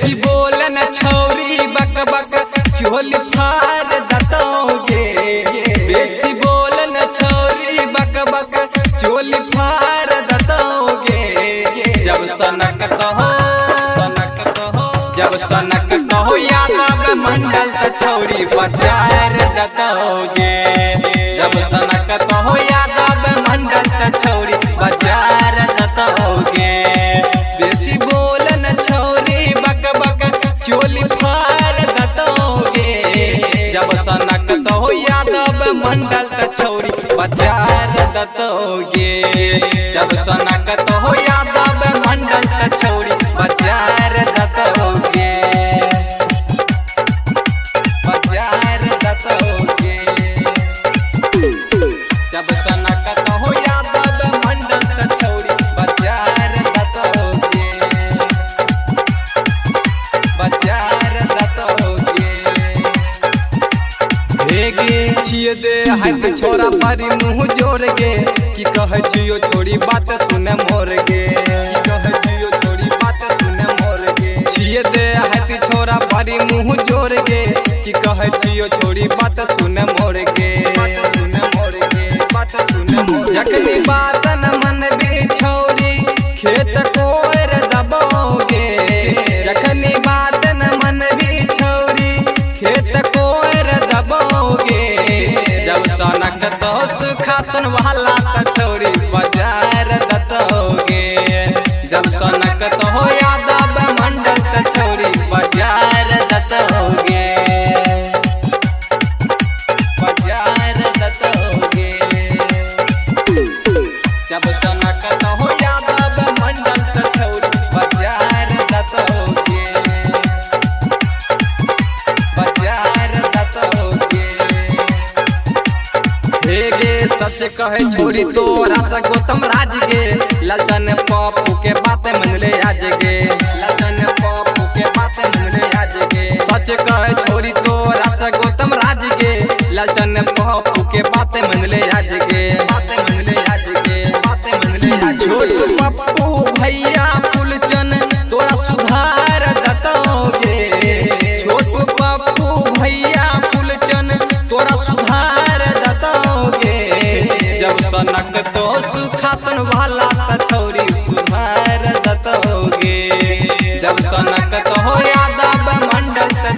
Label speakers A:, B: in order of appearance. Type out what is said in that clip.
A: बेसी बोलन छौरी बक बक चोली फाड़ दतोगे। बेसी बोलन छौरी बक बक चोली फाड़ दतोगे। जब सनकत हो यादव मंडल त छौरी बाजार दतोगे। जब सनकत हो यादव मंडल त छौरी बाजार दतोगे। बेसी बोलन छौरी बक बक चोली फाड़ दतोगे। जब सनकत हो यादव मंडल त छौरी बाजार दतोगे। जब सनकत हो यादव मंडल त छौरी बाजार दतोगे। बाजार दतोगे। जब सनकत हो यादव मंडल त छौरी बाजार दतोगे। बाजार दतोगे। हेगे छिए दे हाथ छोरा पारी मुँह जोड़ गे। की कहे छियो छोरी बात सुने मोर गे। की कहे छियो छोरी बात सुने मोर गे। छिए दे हाथ छोरा पारी मुँह जोड़ गे। की कहे छियो छोरी बात सुने मोर गे। बात सुने मोर गे। बात सुने मोर। जखनी बात न मन बे छौरी खेत कोर दबोगे। जखनी बात न मन बे छौरी खेत कोर दबोगे। जब सनकत हो सुखासन वाला त छौरी बाजार दतोगे। जब सनकत हो यादव मंडल त छौरी बाजार दतोगे। बाजार दतोगे। जब सनकत हो यादव मंडल त छौरी बाजार दतोगे। बाजार दतोगे। हेगे सच कहे छोरी तोरा सा गौतम राज गे। ललन पप्पू के बात मन ले आज गे। ललन पप्पू के बात मन ले आज गे। सच कहे छोरी तोरा सा गौतम राज गे। ललन पप्पू के बात मन ले आज गे। बात मन ले आज गे। बात मन ले आज। छोटू पप्पू भैया फुलचन तोरा सुधार दतोगे। छोटू पप्पू भैया फुलचन तोरा सुधार दतोगे। जब सनकत हो सुखासन वाला त छौरी सुधार दतोगे। जब सनकत हो यादव मंडल त